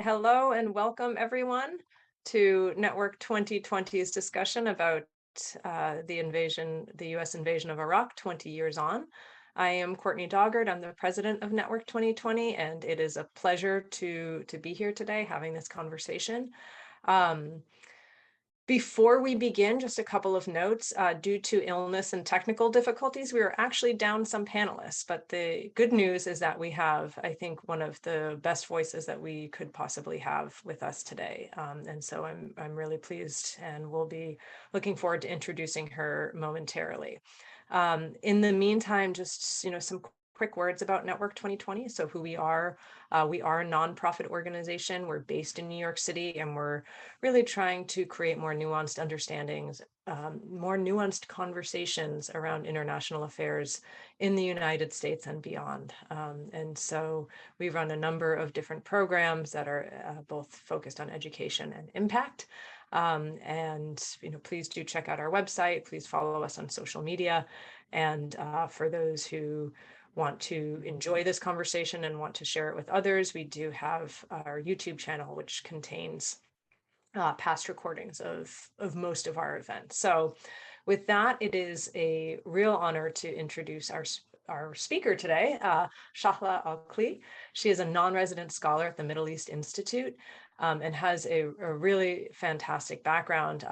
Hello and welcome everyone to Network 2020's discussion about the US invasion of Iraq 20 years on. I am Courtney Doggard. I'm the president of Network 2020, and it is a pleasure to be here today having this conversation. Before we begin, just a couple of notes. Due to illness and technical difficulties, we are actually down some panelists, but the good news is that we have, I think, one of the best voices that we could possibly have with us today. And so I'm really pleased, and we'll be looking forward to introducing her momentarily. In the meantime, just some quick words about Network 2020. So who we are a nonprofit organization. We're based in New York City, and we're really trying to create more nuanced understandings, more nuanced conversations around international affairs in the United States and beyond. And so we run a number of different programs that are both focused on education and impact. And please do check out our website. Please follow us on social media. And for those who want to enjoy this conversation and want to share it with others, we do have our YouTube channel, which contains past recordings of most of our events. So with that, it is a real honor to introduce our speaker today, Shahla Al-Kli. She is a non-resident scholar at the Middle East Institute and has a really fantastic background.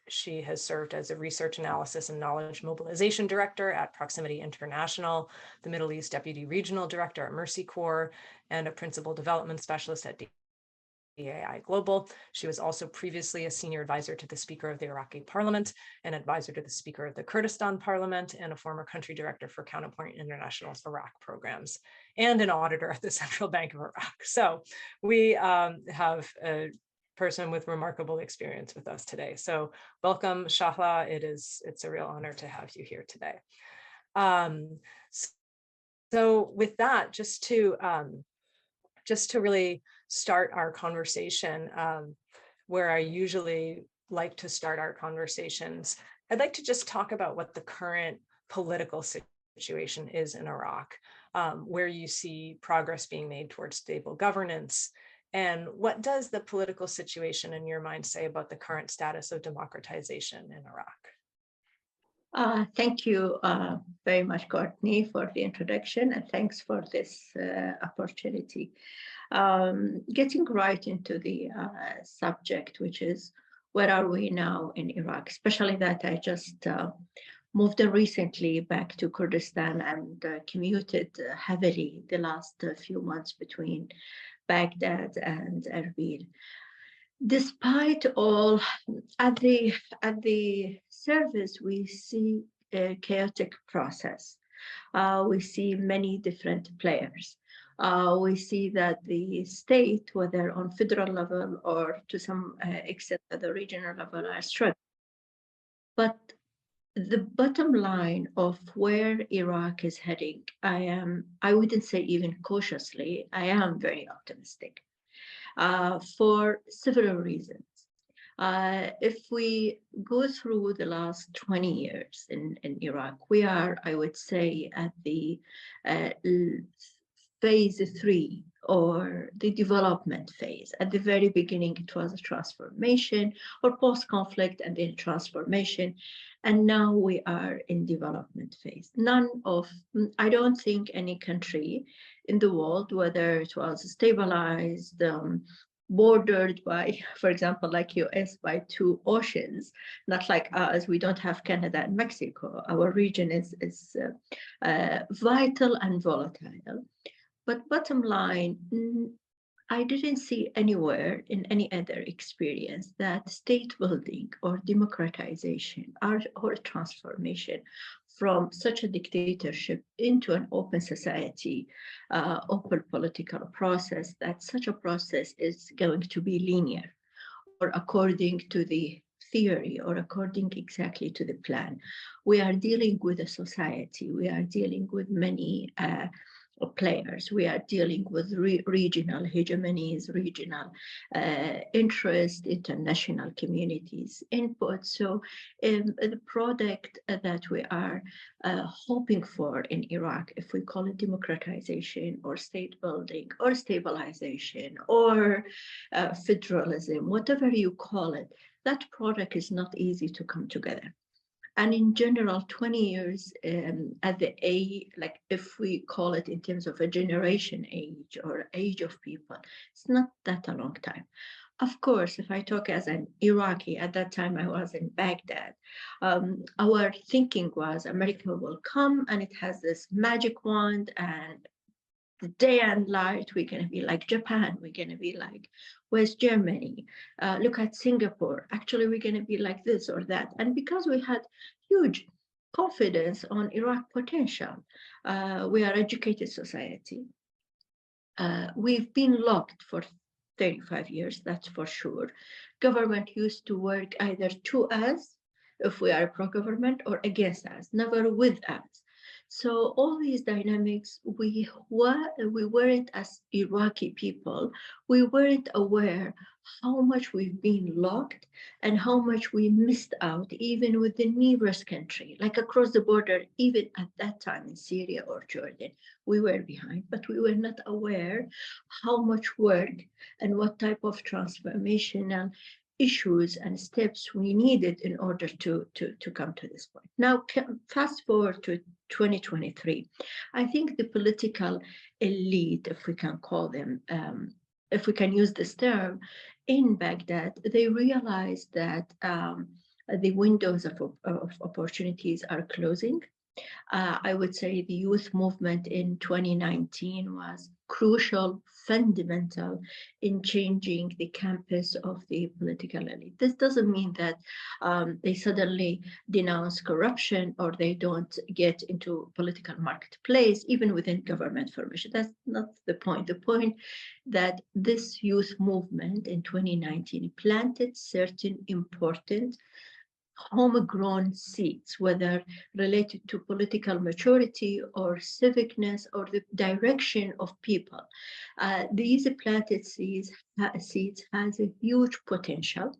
She has served as a research analysis and knowledge mobilization director at Proximity International, the Middle East Deputy Regional Director at Mercy Corps, and a principal development specialist at DAI Global. She was also previously a senior advisor to the Speaker of the Iraqi Parliament, an advisor to the Speaker of the Kurdistan Parliament, and a former country director for Counterpoint International's Iraq programs, and an auditor at the Central Bank of Iraq. So we have a person with remarkable experience with us today. So welcome, Shahla. It's a real honor to have you here today. So with that, just to really start our conversation, where I usually like to start our conversations, I'd like to just talk about what the current political situation is in Iraq, where you see progress being made towards stable governance. And what does the political situation in your mind say about the current status of democratization in Iraq? Thank you very much, Courtney, for the introduction, and thanks for this opportunity. Getting right into the subject, which is where are we now in Iraq, especially that I just moved recently back to Kurdistan and commuted heavily the last few months between Baghdad and Erbil. Despite all, at the surface, we see a chaotic process. We see many different players. We see that the state, whether on federal level or to some extent at the regional level, are struggling. But the bottom line of where Iraq is heading, I wouldn't say even cautiously, I am very optimistic for several reasons. If we go through the last 20 years in Iraq, we are, I would say, at the phase 3 or the development phase. At the very beginning, it was a transformation or post-conflict and then transformation. And now we are in development phase. I don't think any country in the world, whether it was stabilized, bordered by, for example, like US by 2 oceans, not like us, we don't have Canada and Mexico. Our region is vital and volatile. But bottom line, I didn't see anywhere in any other experience that state building or democratization or transformation from such a dictatorship into an open society, open political process, that such a process is going to be linear or according to the theory or according exactly to the plan. We are dealing with a society, we are dealing with many players. We are dealing with regional hegemonies, regional interest, international communities, input. So the product that we are hoping for in Iraq, if we call it democratization or state building or stabilization or federalism, whatever you call it, that product is not easy to come together. And in general, 20 years at the age, like if we call it in terms of a generation age or age of people, it's not that a long time. Of course, if I talk as an Iraqi, at that time I was in Baghdad, our thinking was America will come and it has this magic wand and the day and night, we're going to be like Japan, we're going to be like West Germany, look at Singapore, actually we're going to be like this or that. And because we had huge confidence on Iraq potential, we are educated society. We've been locked for 35 years, that's for sure. Government used to work either to us, if we are pro-government, or against us, never with us. So all these dynamics, we weren't, as Iraqi people, we weren't aware how much we've been locked and how much we missed out, even with the neighbors country, like across the border, even at that time in Syria or Jordan, we were behind, but we were not aware how much work and what type of transformational issues and steps we needed in order to come to this point. Now, fast forward to 2023. I think the political elite, if we can call them, if we can use this term, in Baghdad, they realized that the windows of opportunities are closing. I would say the youth movement in 2019 was crucial, fundamental in changing the campus of the political elite. This doesn't mean that they suddenly denounce corruption or they don't get into political marketplace, even within government formation. That's not the point. The point that this youth movement in 2019 planted certain important homegrown seeds, whether related to political maturity or civicness or the direction of people. These planted seeds has a huge potential.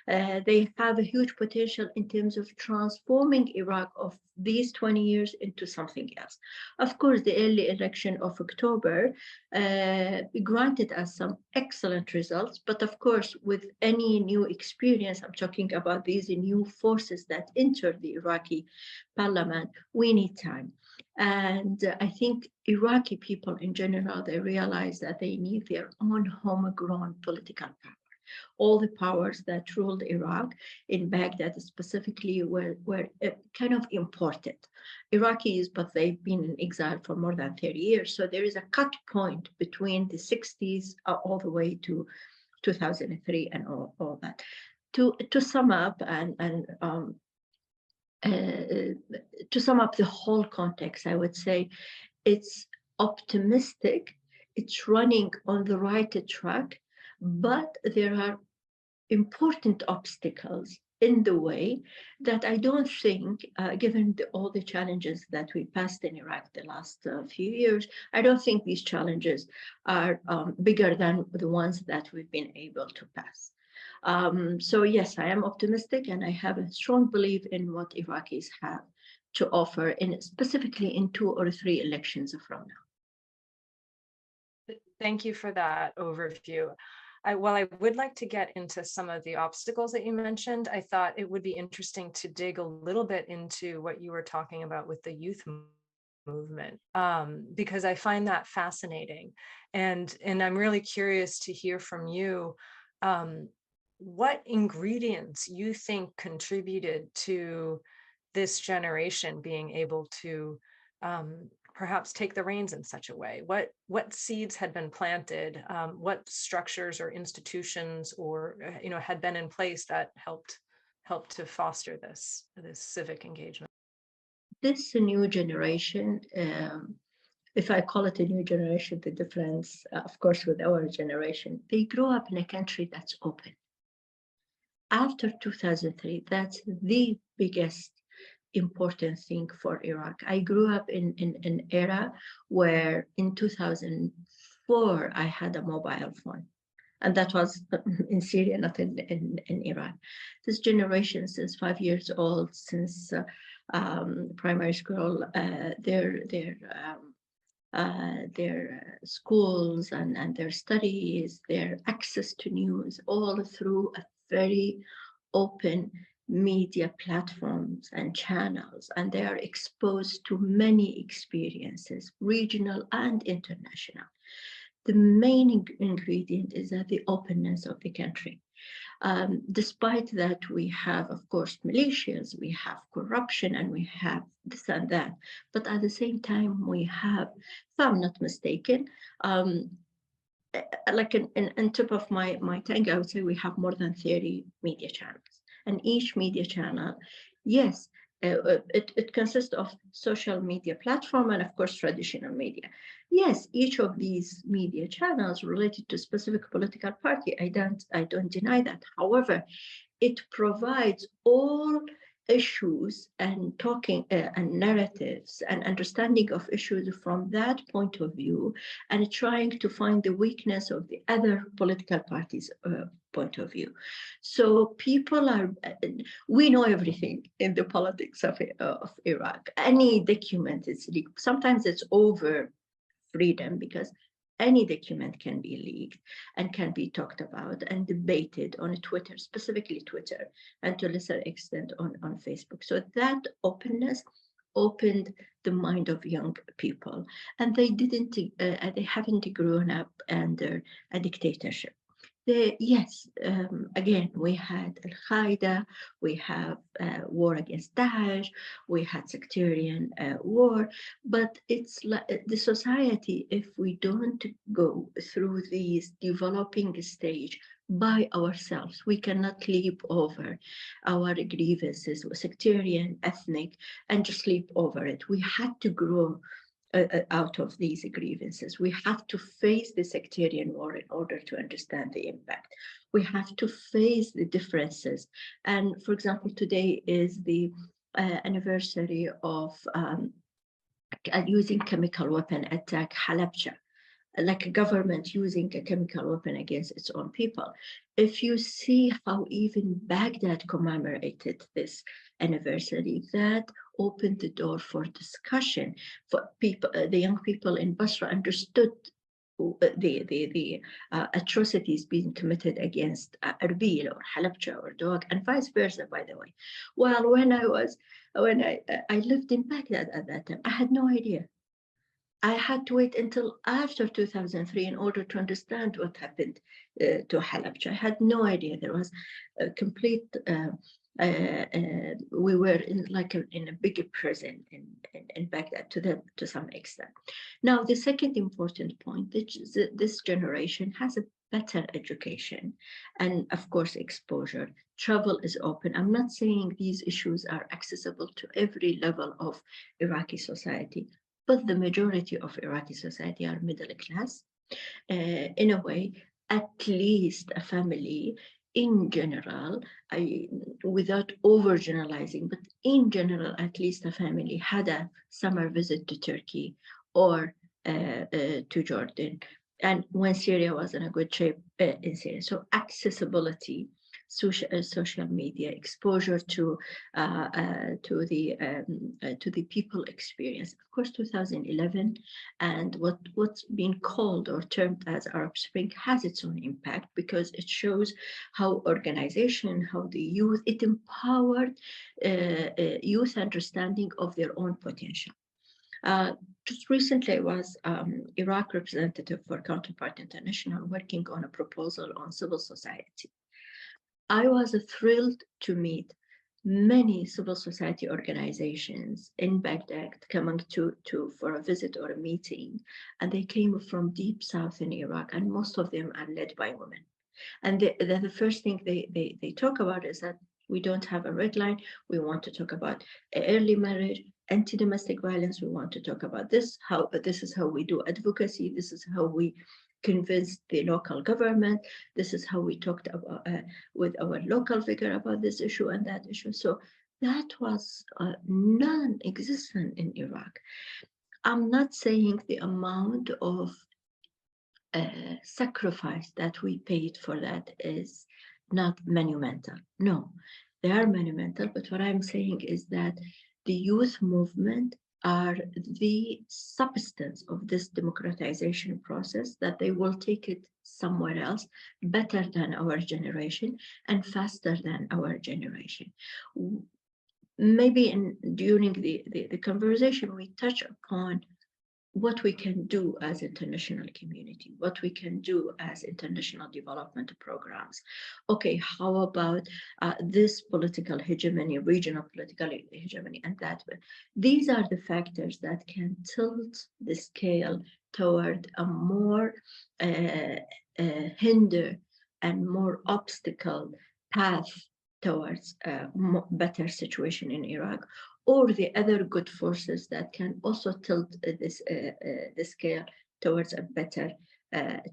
They have a huge potential in terms of transforming Iraq of these 20 years into something else. Of course, the early election of October granted us some excellent results, but of course, with any new experience, I'm talking about these new forces that entered the Iraqi parliament, we need time. And I think Iraqi people in general, they realize that they need their own homegrown political power. All the powers that ruled Iraq in Baghdad specifically were kind of imported. Iraqis, but they've been in exile for more than 30 years. So there is a cut point between the 60s all the way to 2003 and all that. To sum up to sum up the whole context, I would say it's optimistic, it's running on the right track, but there are important obstacles in the way that I don't think, given all the challenges that we passed in Iraq the last few years, I don't think these challenges are bigger than the ones that we've been able to pass. So yes, I am optimistic and I have a strong belief in what Iraqis have to offer, specifically in 2 or 3 elections from now. Thank you for that overview. While I would like to get into some of the obstacles that you mentioned, I thought it would be interesting to dig a little bit into what you were talking about with the youth movement, because I find that fascinating. And I'm really curious to hear from you what ingredients you think contributed to this generation being able to perhaps take the reins in such a way. What seeds had been planted, what structures or institutions or had been in place that helped to foster this civic engagement? This new generation, if I call it a new generation, the difference, of course, with our generation, they grew up in a country that's open. After 2003, that's the biggest important thing for Iraq. I grew up in an era where in 2004, I had a mobile phone. And that was in Syria, not in Iran. This generation, since 5 years old, since primary school, their schools and their studies, their access to news, all through a very open media platforms and channels, and they are exposed to many experiences, regional and international. The main ingredient is that the openness of the country. Despite that, we have, of course, militias, we have corruption, and we have this and that. But at the same time, we have, if I'm not mistaken, like in top of my tongue, I would say we have more than 30 media channels. And each media channel, yes, it consists of social media platform and of course traditional media. Yes, each of these media channels related to specific political party. I don't deny that. However, it provides all issues and talking and narratives and understanding of issues from that point of view, and trying to find the weakness of the other political parties' point of view. So people are, we know everything in the politics of Iraq. Any document is leaked. Sometimes it's over freedom because any document can be leaked and can be talked about and debated on Twitter, specifically Twitter, and to a lesser extent on Facebook. So that openness opened the mind of young people, and they haven't grown up under a dictatorship. Yes, again, we had Al-Qaeda, we have war against Daesh, we had sectarian war, but it's like the society, if we don't go through these developing stage by ourselves, we cannot leap over our grievances, sectarian, ethnic, and just leap over it. We had to grow out of these grievances. We have to face the sectarian war in order to understand the impact. We have to face the differences. And for example, today is the anniversary of using chemical weapon attack Halabja, like a government using a chemical weapon against its own people. If you see how even Baghdad commemorated this anniversary, that opened the door for discussion. For people, the young people in Basra understood the atrocities being committed against Erbil or Halabja or Doak, and vice versa, by the way. Well, when I lived in Baghdad at that time, I had no idea. I had to wait until after 2003 in order to understand what happened to Halabja. I had no idea. There was a complete, we were in a bigger prison in Baghdad to some extent. Now, the second important point is that this generation has a better education and of course exposure. Travel is open. I'm not saying these issues are accessible to every level of Iraqi society, but the majority of Iraqi society are middle class. In a way, at least a family in general, without overgeneralizing, but in general, at least a family had a summer visit to Turkey or to Jordan. And when Syria was in a good shape in Syria. So accessibility, social media, exposure to the people experience. Of course, 2011 and what's been called or termed as Arab Spring has its own impact, because it shows how organization, how the youth, it empowered youth understanding of their own potential. Just recently, I was Iraq representative for Counterpart International working on a proposal on civil society. I was thrilled to meet many civil society organizations in Baghdad coming for a visit or a meeting, and they came from deep south in Iraq, and most of them are led by women. And the first thing they talk about is that we don't have a red line. We want to talk about early marriage, anti-domestic violence. We want to talk about this. This is how we do advocacy. This is how we convince the local government. This is how we talked about with our local figure about this issue and that issue. So that was non-existent in Iraq. I'm not saying the amount of sacrifice that we paid for that is not monumental. No, they are monumental, but what I'm saying is that the youth movement are the substance of this democratization process, that they will take it somewhere else better than our generation and faster than our generation. Maybe during the conversation, we touch upon what we can do as international community, what we can do as international development programs. Okay, how about this political hegemony, regional political hegemony, and that? These are the factors that can tilt the scale toward a more hinder and more obstacle path towards a better situation in Iraq, or the other good forces that can also tilt the scale towards a better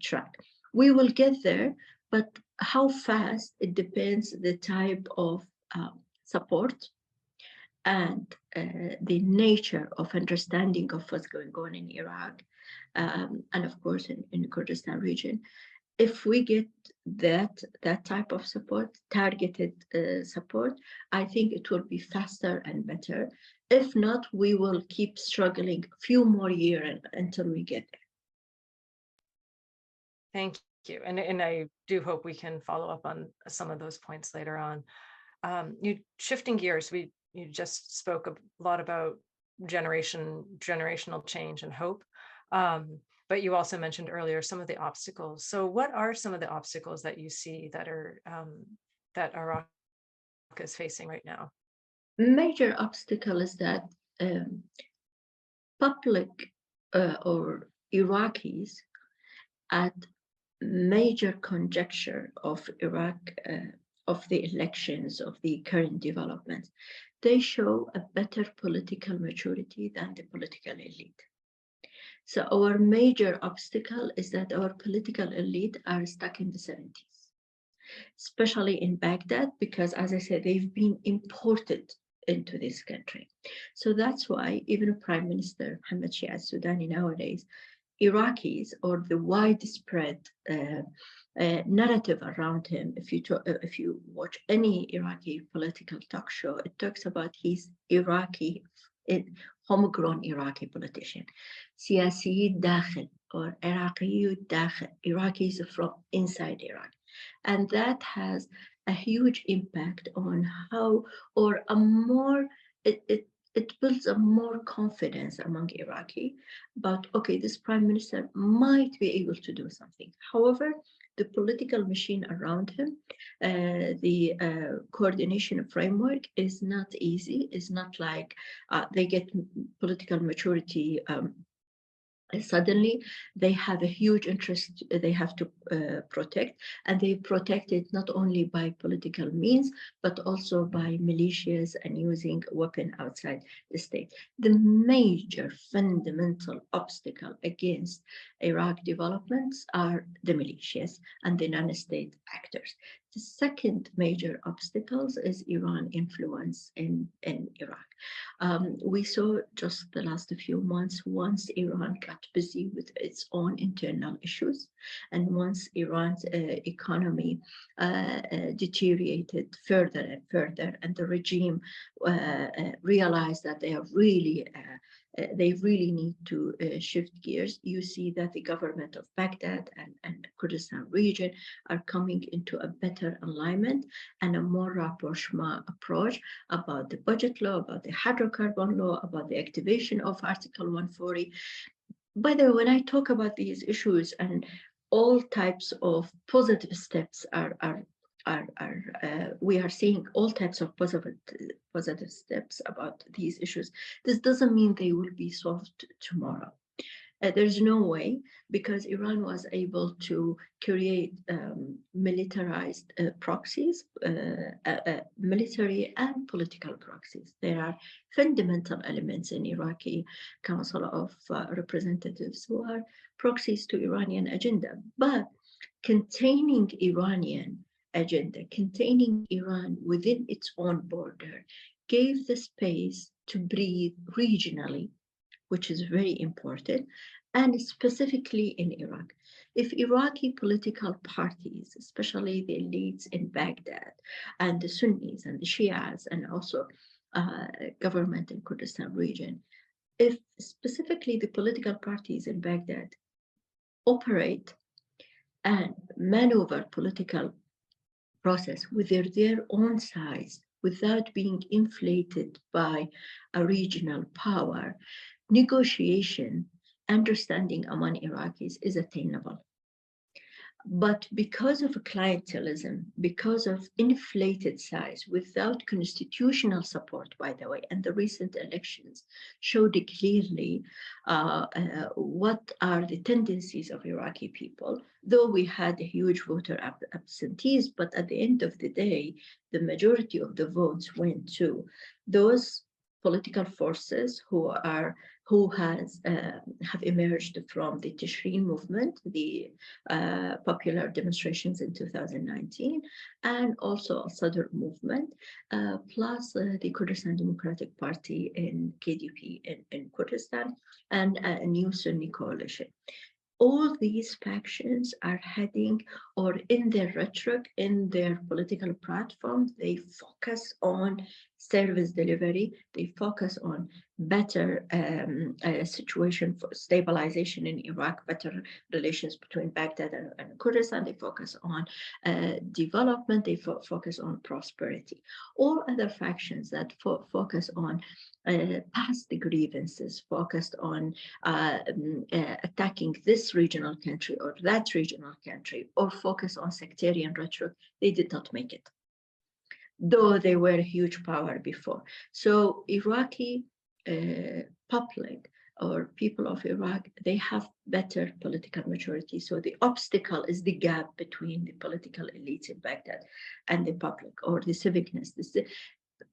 track. We will get there, but how fast, it depends the type of support and the nature of understanding of what's going on in Iraq, and of course in the Kurdistan region. If we get that type of support, targeted support, I think it will be faster and better. If not, we will keep struggling a few more years until we get there. Thank you. And I do hope we can follow up on some of those points later on. Shifting gears, you just spoke a lot about generational change and hope. But you also mentioned earlier some of the obstacles. So what are some of the obstacles that you see that are that Iraq is facing right now? Major obstacle is that public or Iraqis at major conjecture of Iraq, of the elections, of the current developments, they show a better political maturity than the political elite. So our major obstacle is that our political elite are stuck in the 70s, especially in Baghdad, because as I said, they've been imported into this country. So that's why even Prime Minister Mohammed Shia al-Sudani nowadays, Iraqis, or the widespread narrative around him, if you watch any Iraqi political talk show, it talks about he's Iraqi, homegrown Iraqi politician. Siyasi dakhil, or Iraqi dakhil, Iraqis from inside Iraq. And that has a huge impact on how, or a more, it builds a more confidence among Iraqi about, okay, this prime minister might be able to do something. However, the political machine around him, the coordination framework is not easy. It's not like they get political maturity suddenly. They have a huge interest they have to protect, and they protect it not only by political means, but also by militias and using weapons outside the state. The major fundamental obstacle against Iraq developments are the militias and the non-state actors. The second major obstacles is Iran influence in Iraq. We saw just the last few months, once Iran got busy with its own internal issues, and once Iran's economy deteriorated further and further, and the regime realized that they really need to shift gears, you see that the government of Baghdad and Kurdistan region are coming into a better alignment and a more rapprochement approach about the budget law, about the hydrocarbon law, about the activation of Article 140. By the way, when I talk about these issues, and all types of positive steps we are seeing all types of positive steps about these issues. This doesn't mean they will be solved tomorrow. There's no way, because Iran was able to create militarized proxies, military and political proxies. There are fundamental elements in Iraqi Council of Representatives who are proxies to Iranian agenda, but containing Iranian agenda, containing Iran within its own border, gave the space to breathe regionally, which is very important, and specifically in Iraq. If Iraqi political parties, especially the elites in Baghdad, and the Sunnis and the Shias, and also government in Kurdistan region, if specifically the political parties in Baghdad operate and maneuver political process with their own size without being inflated by a regional power, negotiation, understanding among Iraqis is attainable. But because of clientelism, because of inflated size, without constitutional support, by the way, and the recent elections showed clearly what are the tendencies of Iraqi people, though we had a huge voter absentees, but at the end of the day, the majority of the votes went to those political forces who have emerged from the Tishreen movement, the popular demonstrations in 2019, and also a Sadr movement, plus the Kurdistan Democratic Party in KDP in Kurdistan, and a new Sunni coalition. All these factions are heading, or in their rhetoric, in their political platform, they focus on service delivery, they focus on better situation for stabilization in Iraq, better relations between Baghdad and Kurdistan, they focus on development, they focus on prosperity. All other factions that focus on past the grievances, focused on attacking this regional country or that regional country, or focus on sectarian rhetoric, they did not make it, though they were a huge power before. So Iraqi public or people of Iraq, they have better political maturity. So the obstacle is the gap between the political elites in Baghdad and the public, or the civicness.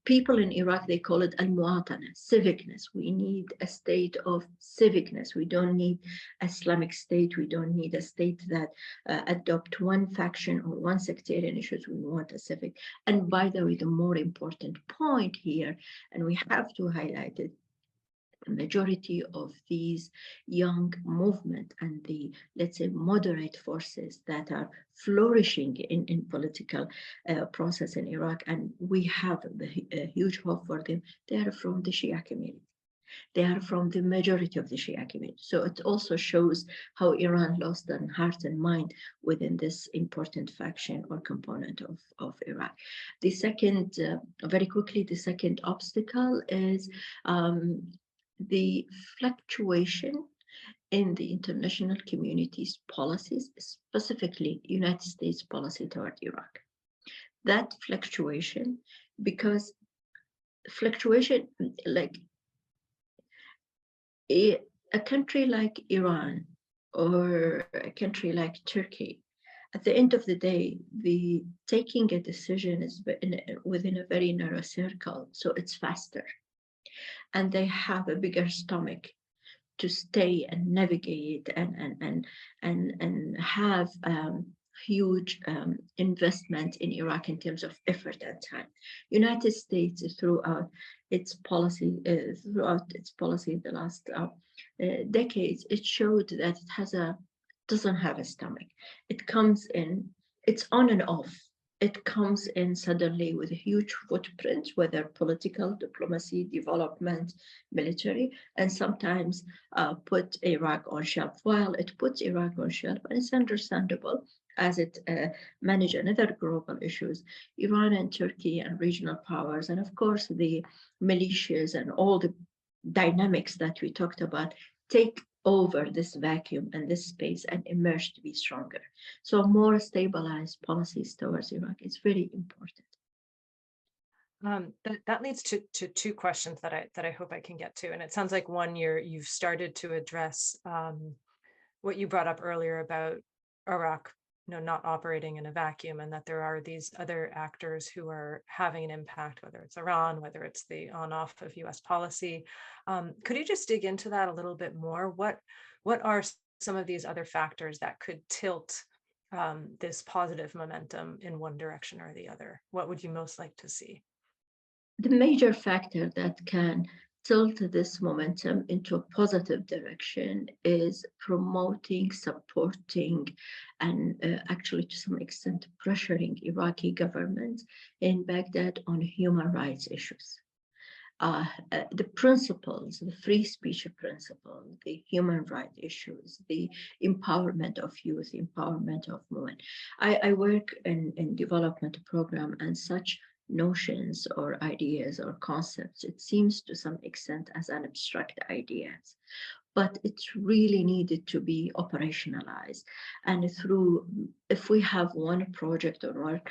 People in Iraq, they call it al-muwatana, civicness. We need a state of civicness. We don't need Islamic state. We don't need a state that adopt one faction or one sectarian issues. We want a civic. And by the way, the more important point here, and we have to highlight it, the majority of these young movement and the, let's say, moderate forces that are flourishing in political process in Iraq, and we have a huge hope for them, they are from the Shia community. They are from the majority of the Shia community. So it also shows how Iran lost their heart and mind within this important faction or component of Iraq. The second, very quickly, the second obstacle is the fluctuation in the international community's policies, specifically United States policy toward Iraq. That fluctuation, because fluctuation, like a country like Iran or a country like Turkey, at the end of the day, the taking a decision is within a very narrow circle, so it's faster. And they have a bigger stomach to stay and navigate and have huge investment in Iraq in terms of effort and time. United States, throughout its policy in the last decades, it showed that it doesn't have a stomach. It comes in, it's on and off. It comes in suddenly with a huge footprint, whether political, diplomacy, development, military, and sometimes put Iraq on shelf. While it puts Iraq on shelf, and it's understandable as it manages another global issues, Iran and Turkey and regional powers, and of course the militias and all the dynamics that we talked about, take over this vacuum and this space and emerge to be stronger. So more stabilized policies towards Iraq is very important. That leads to two questions that I hope I can get to. And it sounds like one, you've started to address what you brought up earlier about Iraq, not operating in a vacuum, and that there are these other actors who are having an impact, whether it's Iran, whether it's the on-off of US policy. Could you just dig into that a little bit more? What are some of these other factors that could tilt this positive momentum in one direction or the other? What would you most like to see? the major factor that can tilt this momentum into a positive direction is promoting, supporting, and actually to some extent pressuring Iraqi government in Baghdad on human rights issues. The principles, the free speech principle, the human rights issues, the empowerment of youth, empowerment of women. I work in development program, and such notions or ideas or concepts, it seems to some extent as an abstract ideas, but it's really needed to be operationalized. And through, if we have one project or one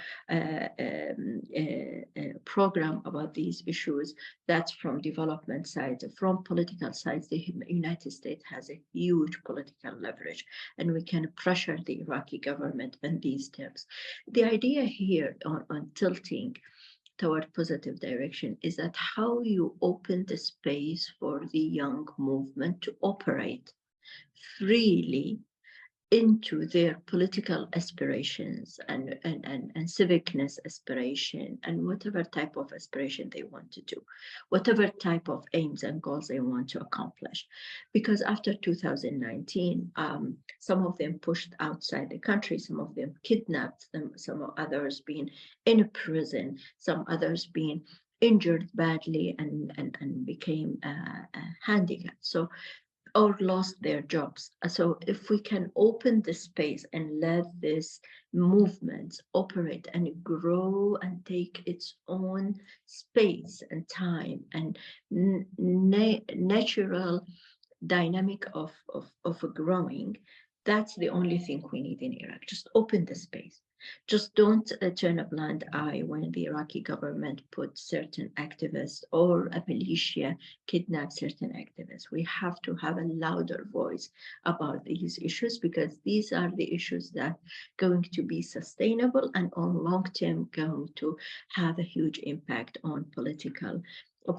program about these issues, that's from development side, from political sides, the United States has a huge political leverage, and we can pressure the Iraqi government in these terms. The idea here on tilting toward positive direction is that how you open the space for the young movement to operate freely into their political aspirations and civicness aspiration and whatever type of aspiration they want to do, whatever type of aims and goals they want to accomplish. Because after 2019, some of them pushed outside the country, some of them kidnapped, some others being in prison, some others being injured badly and became handicapped. So or lost their jobs. So if we can open the space and let this movement operate and grow and take its own space and time and natural dynamic of growing, that's the only thing we need in Iraq. Just open the space. Just don't turn a blind eye when the Iraqi government puts certain activists or a militia kidnap certain activists. We have to have a louder voice about these issues, because these are the issues that are going to be sustainable and on long term going to have a huge impact on political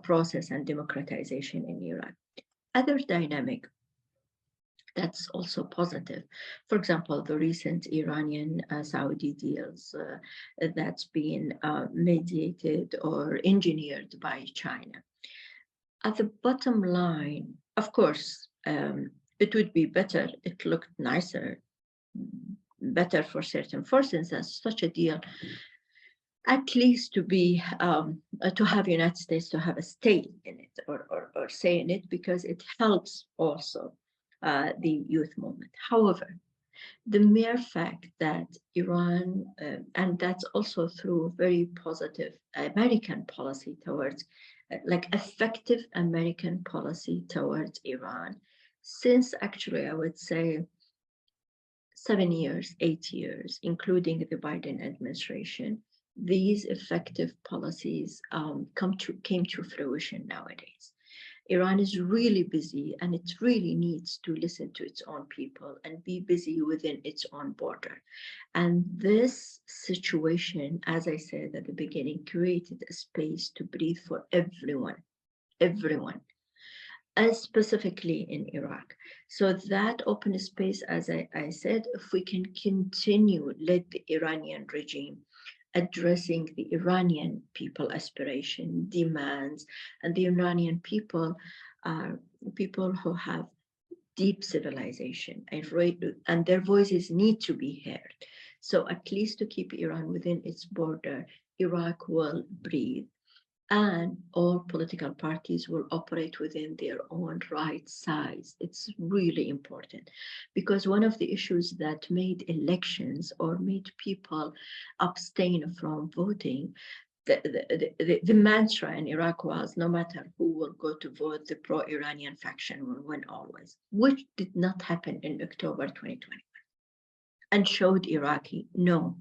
process and democratization in Iraq. Other dynamic that's also positive. For example, the recent Iranian-Saudi deals that's been mediated or engineered by China. At the bottom line, of course, it would be better, it looked nicer, better for certain forces as such a deal, at least to be, to have United States to have a stake in it or say in it, because it helps also the youth movement. However, the mere fact that Iran, and that's also through very positive American policy towards, like effective American policy towards Iran, since actually I would say 7 years, 8 years, including the Biden administration, these effective policies came to fruition nowadays. Iran is really busy, and it really needs to listen to its own people and be busy within its own border. And this situation, as I said at the beginning, created a space to breathe for everyone, and specifically in Iraq. So that open space, as I said, if we can continue, let the Iranian regime addressing the Iranian people aspiration, demands, and the Iranian people are people who have deep civilization, and their voices need to be heard. So at least to keep Iran within its border, Iraq will breathe, and all political parties will operate within their own right size. It's really important, because one of the issues that made elections or made people abstain from voting, the mantra in Iraq was no matter who will go to vote, the pro-Iranian faction will win always, which did not happen in October 2021, and showed Iraqi, no,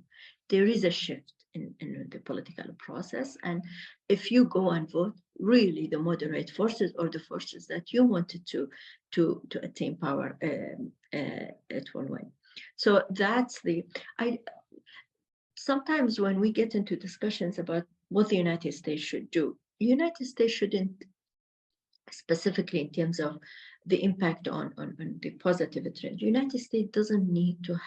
there is a shift in the political process, and if you go and vote, really the moderate forces or the forces that you wanted to attain power, it will win. So that's sometimes when we get into discussions about what the United States should do, the United States shouldn't, specifically in terms of the impact on the positive trend, the United States doesn't need to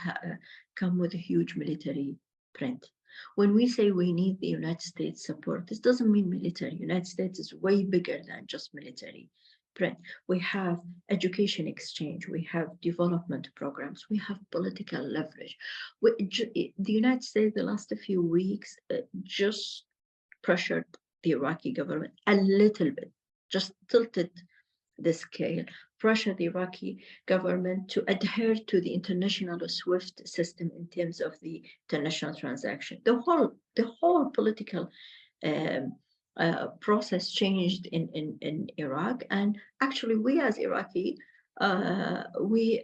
come with a huge military print. When we say we need the United States support, this doesn't mean military. United States is way bigger than just military. We have education exchange, we have development programs, we have political leverage. The United States, the last few weeks, just pressured the Iraqi government a little bit, just tilted the scale, pressured the Iraqi government to adhere to the international SWIFT system in terms of the international transaction. The whole political process changed in Iraq, and actually we as Iraqi, we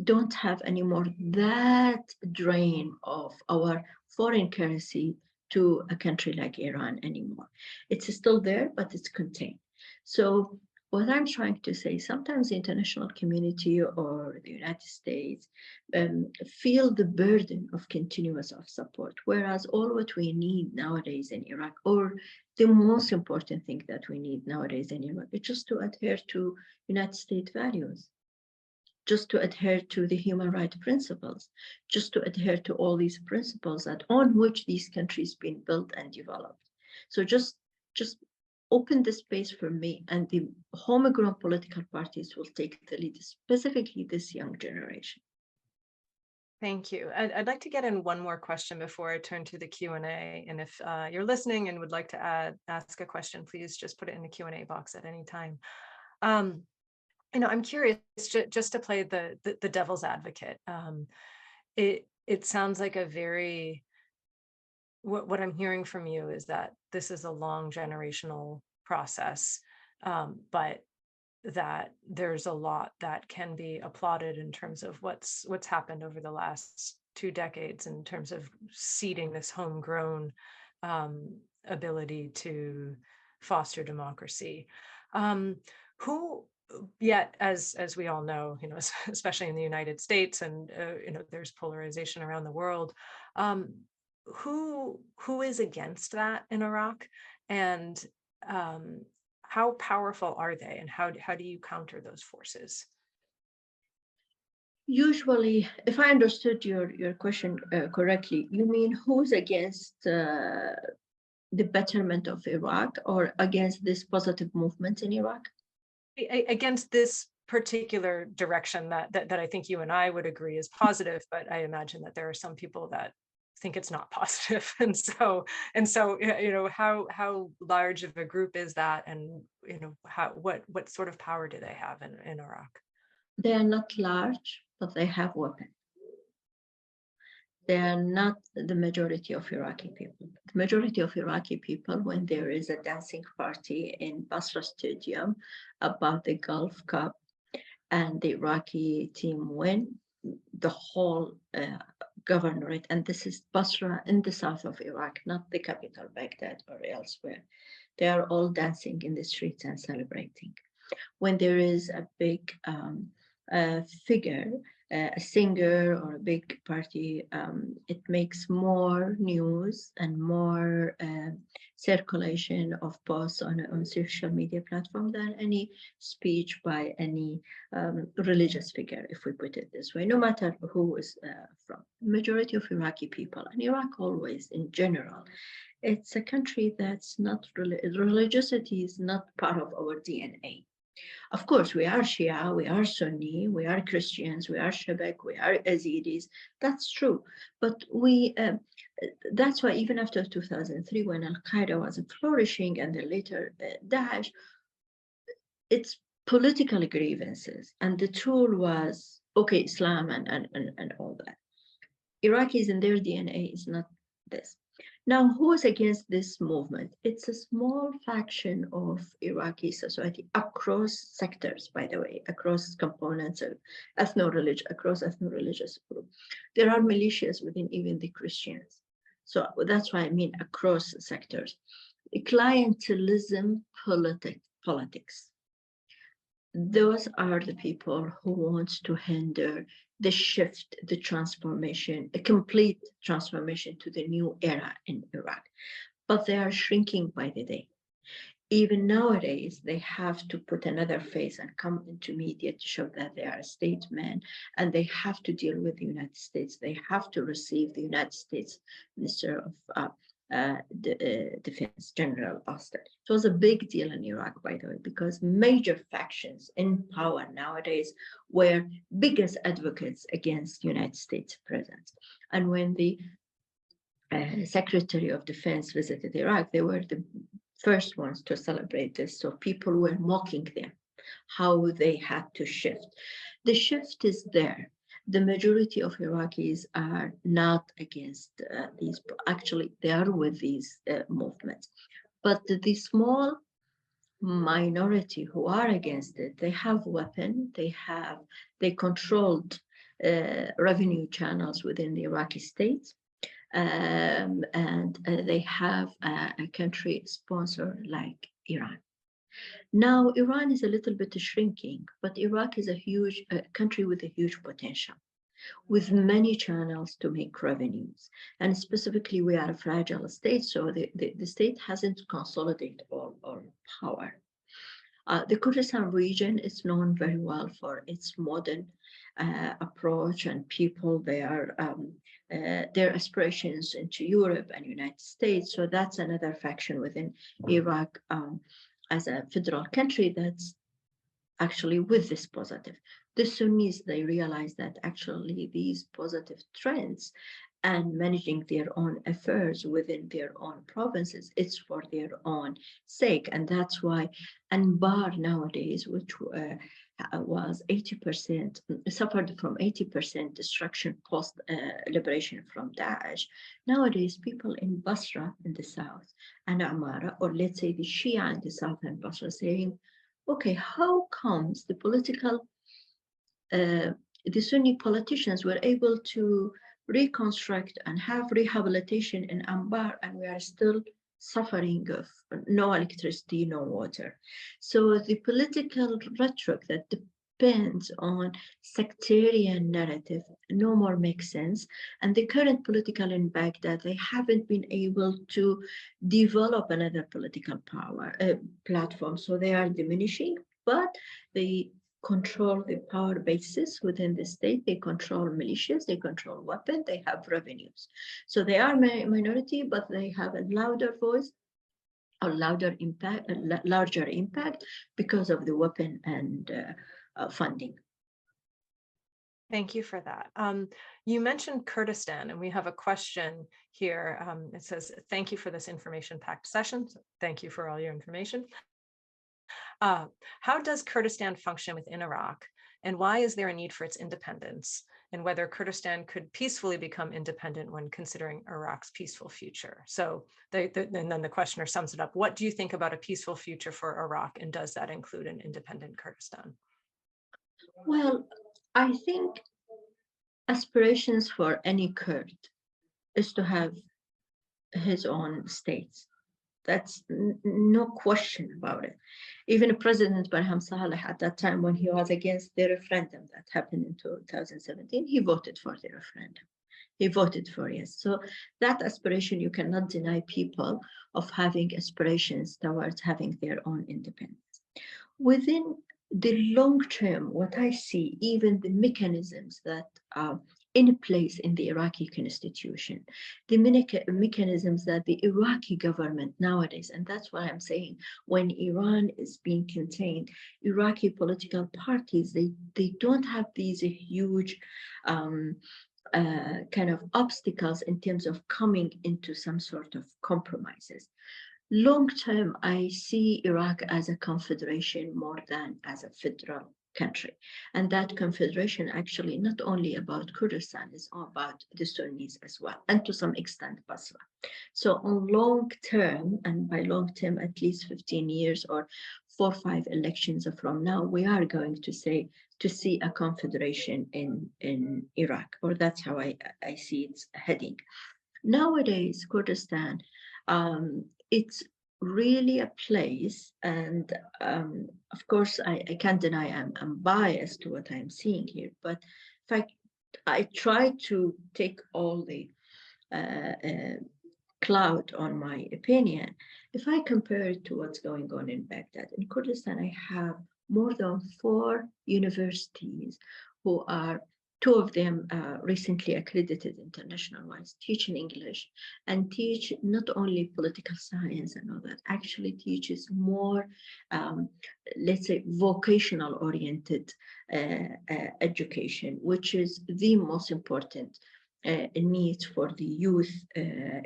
don't have anymore that drain of our foreign currency to a country like Iran anymore. It's still there, but it's contained. So what I'm trying to say, sometimes the international community or the United States feel the burden of continuous of support, whereas all what we need nowadays in Iraq, or the most important thing that we need nowadays in Iraq, is just to adhere to United States values, just to adhere to the human rights principles, just to adhere to all these principles that on which these countries been built and developed. So just open the space for me, and the homegrown political parties will take the lead, specifically this young generation. Thank you. I'd like to get in one more question before I turn to the Q&A. And if you're listening and would like to ask a question, please just put it in the Q&A box at any time. I'm curious, just to play the devil's advocate. It sounds like a very, what I'm hearing from you is that this is a long generational process, but that there's a lot that can be applauded in terms of what's happened over the last 2 decades in terms of seeding this homegrown ability to foster democracy. Yet, as we all know, especially in the United States, and there's polarization around the world, who is against that in Iraq, and how powerful are they, and how do you counter those forces? Usually, if I understood your question correctly, you mean who's against the betterment of Iraq, or against this positive movement in Iraq? Against this particular direction that I think you and I would agree is positive, but I imagine that there are some people that think it's not positive, and so how large of a group is that, and what sort of power do they have in Iraq? They are not large, but they have weapons. They are not the majority of Iraqi people. The majority of Iraqi people, when there is a dancing party in Basra Stadium about the Gulf Cup and the Iraqi team win, the whole governorate, and this is Basra in the south of Iraq, not the capital, Baghdad, or elsewhere. They are all dancing in the streets and celebrating. When there is a big figure, a singer or a big party, it makes more news and more circulation of posts on social media platform than any speech by any religious figure, if we put it this way, no matter who is from. The majority of Iraqi people, and Iraq always in general, it's a country that's not, religiosity is not part of our DNA. Of course, we are Shia, we are Sunni, we are Christians, we are Shabak, we are Yazidis. That's true. But that's why even after 2003, when Al-Qaeda was flourishing and then later Daesh, it's political grievances. And the tool was, okay, Islam and all that. Iraqis in their DNA is not this. Now, who is against this movement? It's a small faction of Iraqi society across sectors, by the way, across components of across ethno-religious groups. There are militias within even the Christians. So that's why I mean across sectors. Clientelism politics. Those are the people who want to hinder the shift, the transformation, a complete transformation to the new era in Iraq. But they are shrinking by the day. even nowadays, they have to put another face and come into media to show that they are a statesman, and they have to deal with the United States. They have to receive the United States Minister of Defense, General Ousted. It was a big deal in Iraq, by the way, because major factions in power nowadays were biggest advocates against United States presence. And when the Secretary of Defense visited Iraq, they were the first ones to celebrate this. So people were mocking them, how they had to shift. The shift is there. The majority of Iraqis are not against these. Actually, they are with these movements. But the small minority who are against it, they have weapons, they controlled revenue channels within the Iraqi state. And they have a country sponsor like Iran. Now, Iran is a little bit shrinking, but Iraq is a huge country with a huge potential, with many channels to make revenues. And specifically, we are a fragile state, so the state hasn't consolidated all power. The Kurdistan region is known very well for its modern approach and people. Their aspirations into Europe and United States. So that's another faction within Iraq as a federal country that's actually with this positive. The Sunnis, they realize that actually these positive trends and managing their own affairs within their own provinces, it's for their own sake. And that's why Anbar nowadays, which was 80%, suffered from 80% destruction post-liberation from Daesh. Nowadays, people in Basra in the south and Amara, or let's say the Shia in the southern Basra, saying, okay, how comes the Sunni politicians were able to reconstruct and have rehabilitation in Anbar, and we are still suffering of no electricity, no water. So the political rhetoric that depends on sectarian narrative no more makes sense. And the current political in Baghdad, they haven't been able to develop another political power platform. So they are diminishing, but they control the power bases within the state. They control militias, they control weapons, they have revenues. So they are minority, but they have a louder voice, a larger impact because of the weapon and funding. Thank you for that. You mentioned Kurdistan, and we have a question here. It says, thank you for this information-packed session. So thank you for all your information. How does Kurdistan function within Iraq, and why is there a need for its independence, and whether Kurdistan could peacefully become independent when considering Iraq's peaceful future? So and then the questioner sums it up. What do you think about a peaceful future for Iraq, and does that include an independent Kurdistan? Well, I think aspirations for any Kurd is to have his own states. That's no question about it. Even President Barham Saleh at that time, when he was against the referendum that happened in 2017, he voted for the referendum. He voted for yes. So that aspiration, you cannot deny people of having aspirations towards having their own independence. Within the long term, what I see, even the mechanisms that are in place in the Iraqi constitution, the mechanisms that the Iraqi government nowadays, and that's what I'm saying, when Iran is being contained, Iraqi political parties, they don't have these huge kind of obstacles in terms of coming into some sort of compromises. Long term, I see Iraq as a confederation more than as a federal country. And that confederation actually not only about Kurdistan, is about the Sunnis as well, and to some extent Basra. So on long term, and by long term, at least 15 years or 4 or 5 elections from now, we are going to see a confederation in Iraq, or that's how I see it heading. Nowadays, Kurdistan, it's really a place, and of course I can't deny I'm biased to what I'm seeing here, but in fact I try to take all the cloud on my opinion. If I compare it to what's going on in Baghdad, in Kurdistan, I have more than 4 universities who are, 2 of them recently accredited international-wise, teaching English and teach not only political science and all that, actually teaches more, let's say, vocational oriented education, which is the most important needs for the youth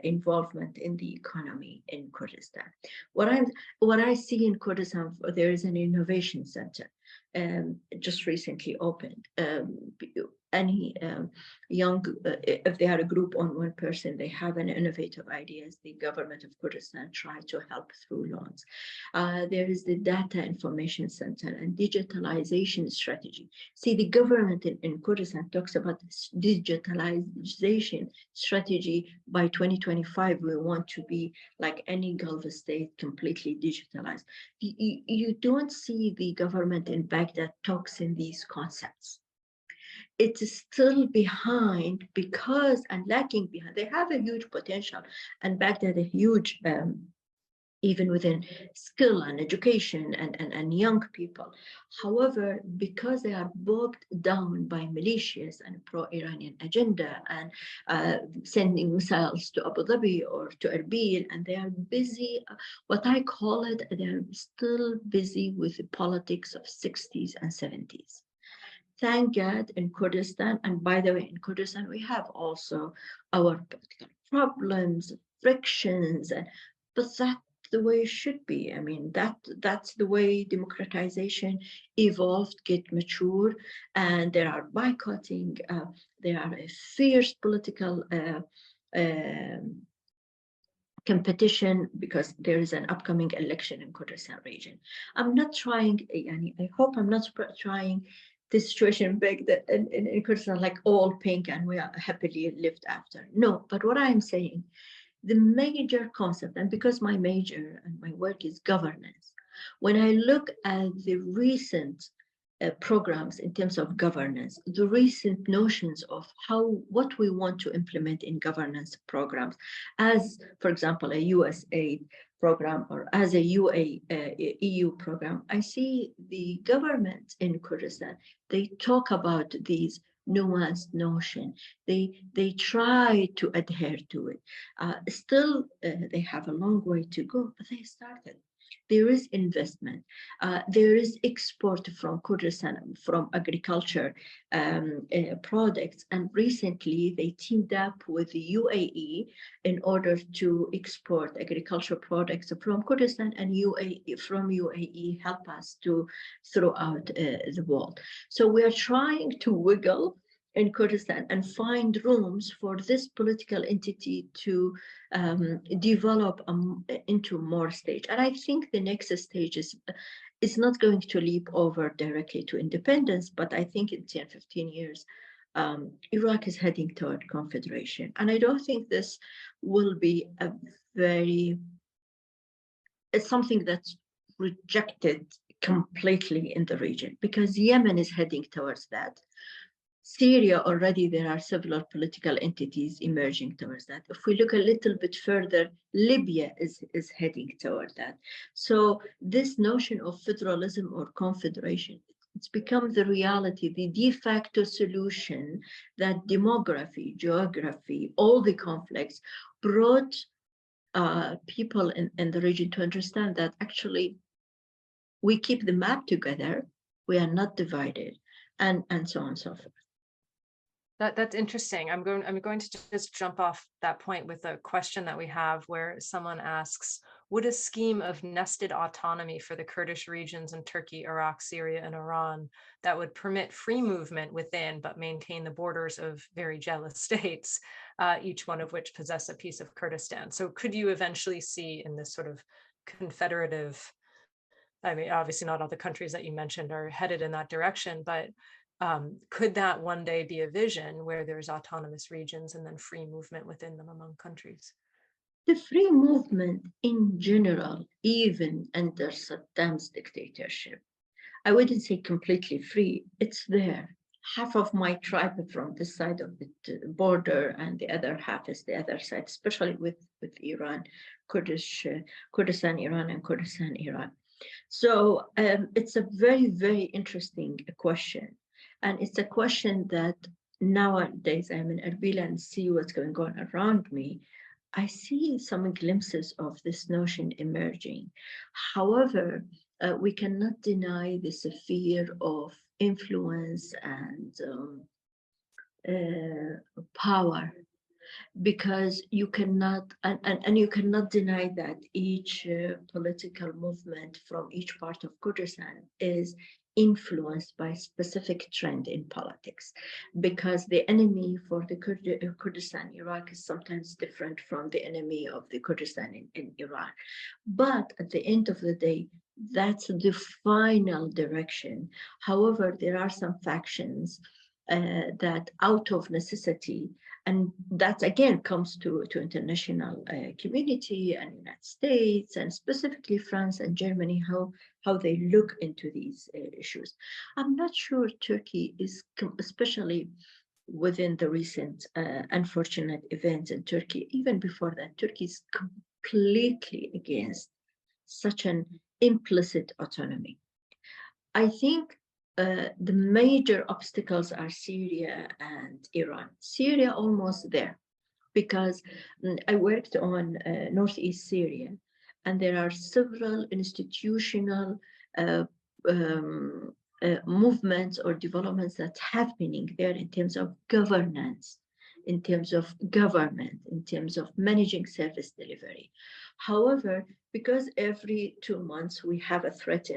involvement in the economy in Kurdistan. What I see in Kurdistan, there is an innovation center just recently opened. Any young, if they are a group on one person, they have an innovative ideas, the government of Kurdistan try to help through loans. There is the data information center and digitalization strategy. See, the government in Kurdistan talks about digitalization strategy. By 2025, we want to be like any Gulf state, completely digitalized. You don't see the government in Baghdad talks in these concepts. It is still behind because, and lacking behind. They have a huge potential, and Baghdad a huge, even within skill and education and young people. However, because they are bogged down by militias and pro-Iranian agenda and sending missiles to Abu Dhabi or to Erbil, and they are busy, what I call it, they're still busy with the politics of 60s and 70s. Thank God in Kurdistan, and by the way, in Kurdistan, we have also our political problems, frictions, but that's the way it should be. I mean, that's the way democratization evolved, get mature, and there are boycotting, there are a fierce political competition because there is an upcoming election in Kurdistan region. I'm not trying, I hope I'm not trying this situation big that in Kurdistan, like all pink and we are happily lived after. No, but what I'm saying, the major concept, and because my major and my work is governance, when I look at the recent programs in terms of governance, the recent notions of what we want to implement in governance programs, as, for example, a US aid program or as a EU program, I see the government in Kurdistan, they talk about these nuanced notion. They try to adhere to it. Still, they have a long way to go, but they started. There is investment. There is export from Kurdistan, from agriculture products. And recently, they teamed up with the UAE in order to export agricultural products from Kurdistan, and from UAE help us to throw out the world. So we are trying to wiggle in Kurdistan and find rooms for this political entity to develop into more stage. And I think the next stage is not going to leap over directly to independence, but I think in 10, 15 years, Iraq is heading toward confederation. And I don't think this will be it's something that's rejected completely in the region, because Yemen is heading towards that. Syria, already there are several political entities emerging towards that. If we look a little bit further, Libya is heading toward that. So this notion of federalism or confederation, it's become the reality, the de facto solution that demography, geography, all the conflicts brought people in the region to understand that actually we keep the map together, we are not divided, and so on and so forth. That's interesting. I'm going to just jump off that point with a question that we have, where someone asks, would a scheme of nested autonomy for the Kurdish regions in Turkey, Iraq, Syria, and Iran that would permit free movement within but maintain the borders of very jealous states, each one of which possess a piece of Kurdistan? So could you eventually see in this sort of confederative, I mean, obviously not all the countries that you mentioned are headed in that direction, but could that one day be a vision where there's autonomous regions and then free movement within them among countries? The free movement in general, even under Saddam's dictatorship, I wouldn't say completely free, it's there. half of my tribe from this side of the border, and the other half is the other side, especially with Iran, Kurdistan, Iran, and Kurdistan, Iran. So it's a very, very interesting question. And it's a question that nowadays I'm in Erbil and see what's going on around me. I see some glimpses of this notion emerging. However, we cannot deny the sphere of influence and power, because you cannot, and you cannot deny that each political movement from each part of Kurdistan is influenced by specific trend in politics, because the enemy for the Kurdistan Iraq is sometimes different from the enemy of the Kurdistan in Iran. But at the end of the day, that's the final direction. However, there are some factions that out of necessity, and that again comes to international community and United States, and specifically France and Germany, how they look into these issues. I'm not sure Turkey is, especially within the recent unfortunate events in Turkey, even before that, Turkey is completely against such an implicit autonomy. I think the major obstacles are Syria and Iran. Syria almost there, because I worked on northeast Syria, and there are several institutional movements or developments that's happening there in terms of governance, in terms of government, in terms of managing service delivery. However, because every 2 months we have a threat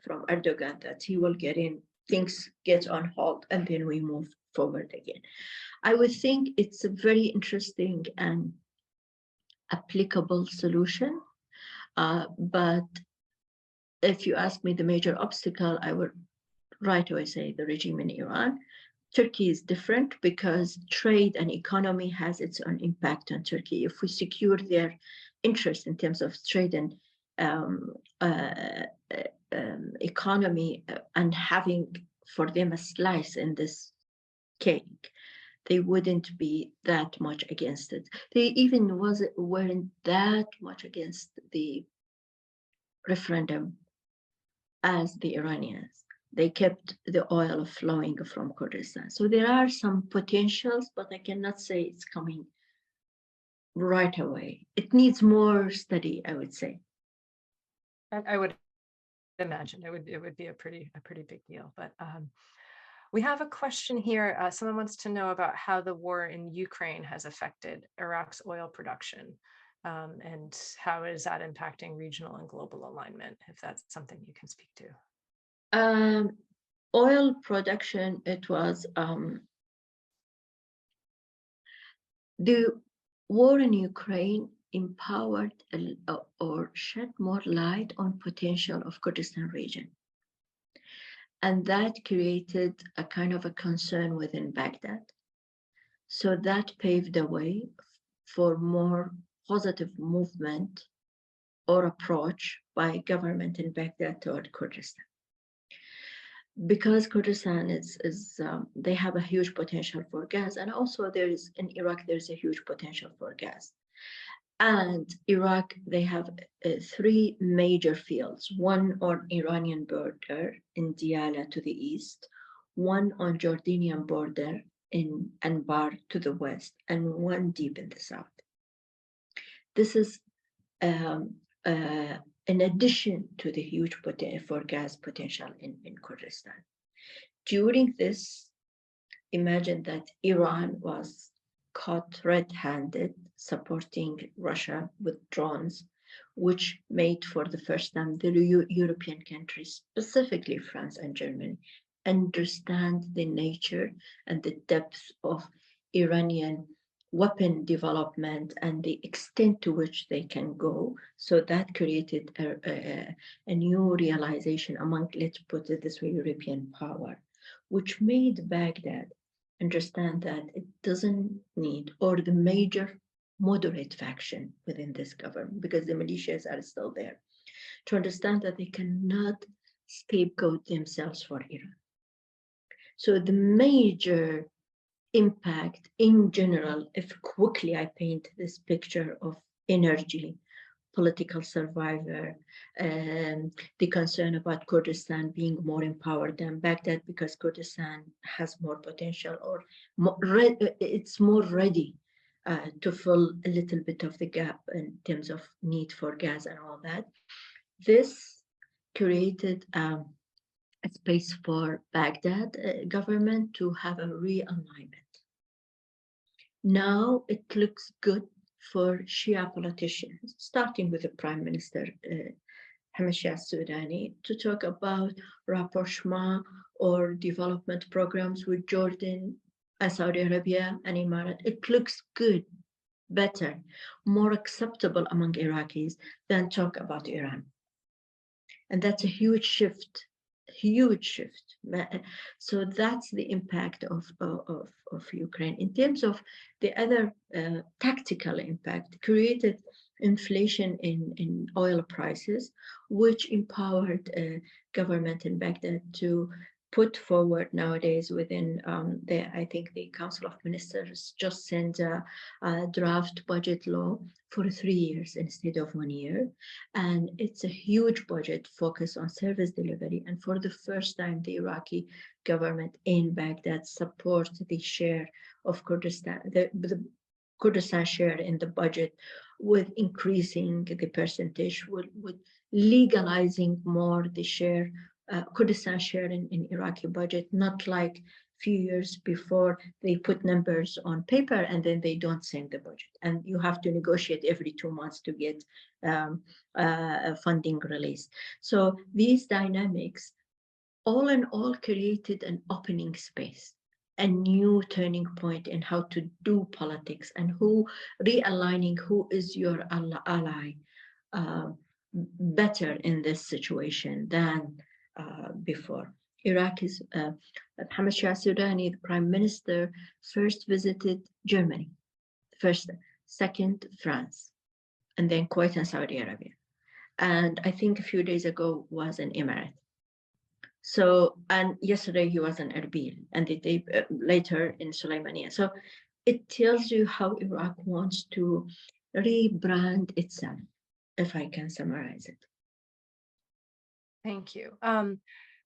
from Erdogan that he will get in, things get on hold, and then we move forward again. I would think it's a very interesting and applicable solution. But if you ask me the major obstacle, I would right away say the regime in Iran. Turkey is different because trade and economy has its own impact on Turkey. If we secure their interest in terms of trade and economy and having for them a slice in this cake, they wouldn't be that much against it. They even weren't that much against the referendum as the Iranians. They kept the oil flowing from Kurdistan. So there are some potentials, but I cannot say it's coming right away. It needs more study, I would say. I would imagine it would be a pretty big deal. But we have a question here. Someone wants to know about how the war in Ukraine has affected Iraq's oil production, and how is that impacting regional and global alignment, if that's something you can speak to. Oil production, it was the war in Ukraine empowered or shed more light on potential of Kurdistan region. And that created a kind of a concern within Baghdad. So that paved the way for more positive movement or approach by government in Baghdad toward Kurdistan. Because Kurdistan they have a huge potential for gas, and also in Iraq, there's a huge potential for gas. And Iraq, they have 3 major fields, one on Iranian border in Diyala to the east, one on Jordanian border in Anbar to the west, and one deep in the south. This is in addition to the huge potential for gas potential in Kurdistan. During this, imagine that Iran was caught red-handed supporting Russia with drones, which made for the first time the European countries, specifically France and Germany, understand the nature and the depth of Iranian weapon development and the extent to which they can go. So that created a new realization among, let's put it this way, European power, which made Baghdad understand that it doesn't need, or the major moderate faction within this government, because the militias are still there, to understand that they cannot scapegoat themselves for Iran. So the major impact in general, if quickly I paint this picture of energy, political survivor, the concern about Kurdistan being more empowered than Baghdad because Kurdistan has more potential or it's more ready to fill a little bit of the gap in terms of need for gas and all that. This created a space for Baghdad government to have a realignment. Now it looks good for Shia politicians, starting with the Prime Minister Shahla Al-Sudani, to talk about rapprochement or development programs with Jordan, Saudi Arabia, and Emirates. It looks good, better, more acceptable among Iraqis than talk about Iran. And that's a huge shift, huge shift. So that's the impact of Ukraine. In terms of the other tactical impact, created inflation in oil prices, which empowered government in Baghdad to put forward nowadays within I think the Council of Ministers just sent a draft budget law for 3 years instead of 1 year. And it's a huge budget focused on service delivery. And for the first time, the Iraqi government in Baghdad supports the share of Kurdistan, the Kurdistan share in the budget, with increasing the percentage, with legalizing more the share, Kurdistan share in Iraqi budget, not like few years before they put numbers on paper and then they don't send the budget. And you have to negotiate every 2 months to get funding released. So these dynamics, all in all, created an opening space, a new turning point in how to do politics and realigning who is your ally better in this situation than before. Iraqis, Mohammed Shah Sudani, the prime minister, first visited Germany, second France, and then Kuwait and Saudi Arabia. And I think a few days ago was in Emirates. So, and yesterday he was in Erbil, and the day later in Sulaymaniyah. So it tells you how Iraq wants to rebrand itself, if I can summarize it. Thank you.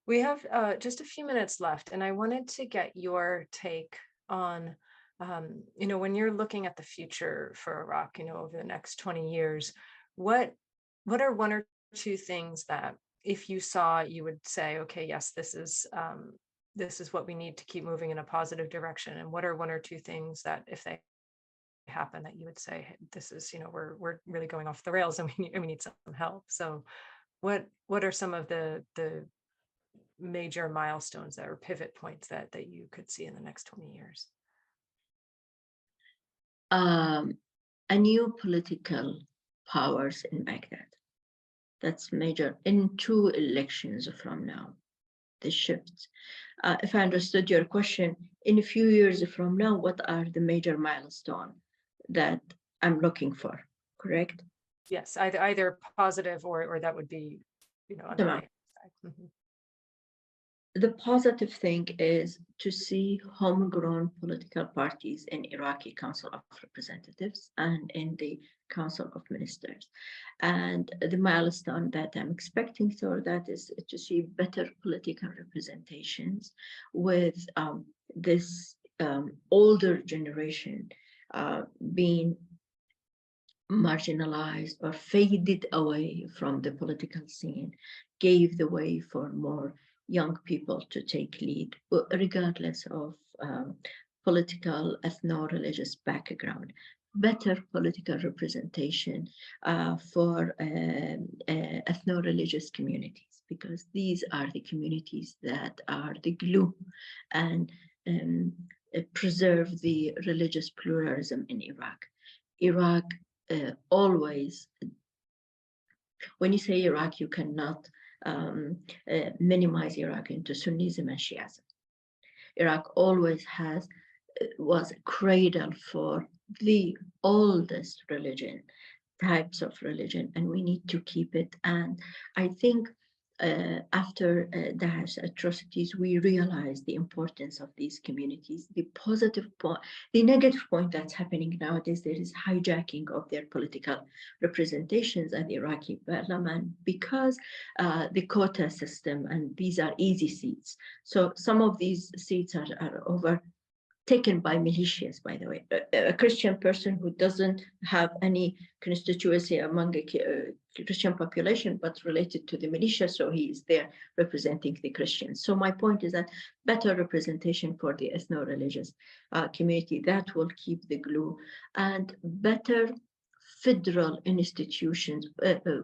We have just a few minutes left, and I wanted to get your take on, when you're looking at the future for Iraq, over the next 20 years, what are one or two things that if you saw, you would say, okay, yes, this is what we need to keep moving in a positive direction? And what are one or two things that if they happen that you would say, hey, this is, we're really going off the rails and we need some help? So what are some of the major milestones that are pivot points that you could see in the next 20 years? A new political powers in Baghdad. That's major. In 2 elections from now, the shift. If I understood your question, in a few years from now, what are the major milestones that I'm looking for, correct? Yes, either positive or that would be, on the negative side. Mm-hmm. The positive thing is to see homegrown political parties in Iraqi Council of Representatives and in the Council of Ministers. And the milestone that I'm expecting for that is to see better political representations with this older generation being marginalized or faded away from the political scene, gave the way for more young people to take lead, regardless of political, ethno-religious background. Better political representation for ethno-religious communities, because these are the communities that are the glue and preserve the religious pluralism in Iraq. Iraq always, when you say Iraq, you cannot minimize Iraq into Sunnism and Shiism. Iraq always was a cradle for the oldest types of religion, and we need to keep it. And I think after Daesh atrocities, we realized the importance of these communities. The positive point, the negative point that's happening nowadays, there is hijacking of their political representations at the Iraqi parliament because the quota system, and these are easy seats. So some of these seats are overtaken by militias, by the way. A Christian person who doesn't have any constituency among a Christian population, but related to the militia, so he is there representing the Christians. So my point is that better representation for the ethno-religious community, that will keep the glue, and better federal institutions,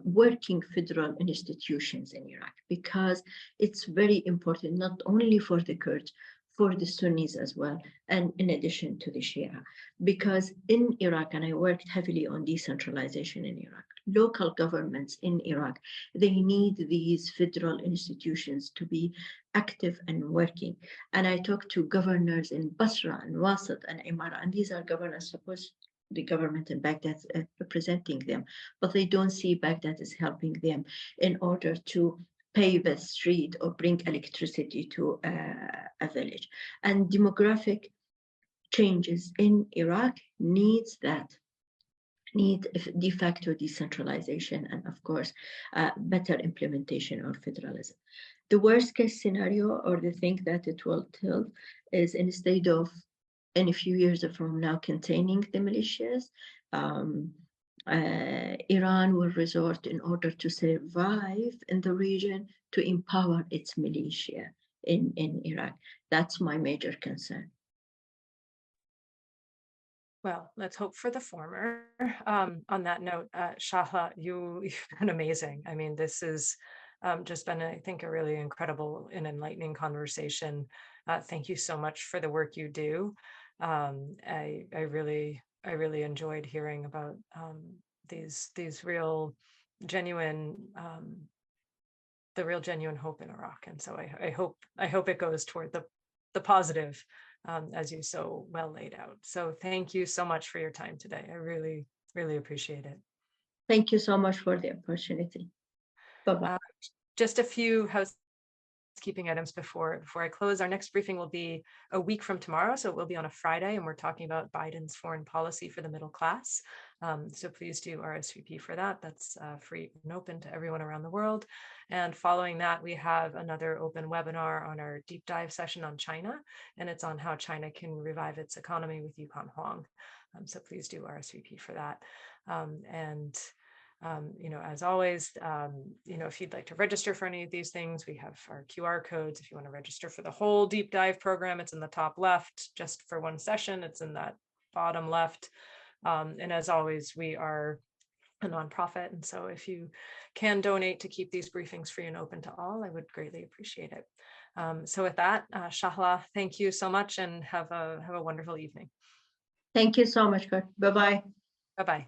working federal institutions in Iraq, because it's very important, not only for the Kurds, for the Sunnis as well, and in addition to the Shia. Because in Iraq, and I worked heavily on decentralization in Iraq, local governments in Iraq, they need these federal institutions to be active and working. And I talked to governors in Basra and Wasat and Imara, and these are governors supposed the government in Baghdad representing them, but they don't see Baghdad as helping them in order to pave a street or bring electricity to a village. And demographic changes in Iraq need de facto decentralization and, of course, better implementation of federalism. The worst case scenario, or the thing that it will tilt, is instead of in a few years from now containing the militias, Iran will resort, in order to survive in the region, to empower its militia in Iraq. That's my major concern. Well, let's hope for the former. On that note, Shahla, you've been amazing. I mean, this has just been, I think, a really incredible and enlightening conversation. Thank you so much for the work you do. I really enjoyed hearing about these real genuine the real genuine hope in Iraq, and so I hope it goes toward the positive, as you so well laid out. So thank you so much for your time today. I really appreciate it. Thank you so much for the opportunity. Bye-bye. Just a few housekeeping items before I close. Our next briefing will be a week from tomorrow, so it will be on a Friday, and we're talking about Biden's foreign policy for the middle class. So please do RSVP for that. That's free and open to everyone around the world. And following that, we have another open webinar on our deep dive session on China, and it's on how China can revive its economy with Yukon Huang. So please do RSVP for that. As always, if you'd like to register for any of these things, we have our QR codes. If you want to register for the whole deep dive program, it's in the top left. Just for one session, it's in that bottom left. And as always, we are a nonprofit. And so if you can donate to keep these briefings free and open to all, I would greatly appreciate it. So with that, Shahla, thank you so much and have a wonderful evening. Thank you so much, Kurt. Bye-bye. Bye-bye.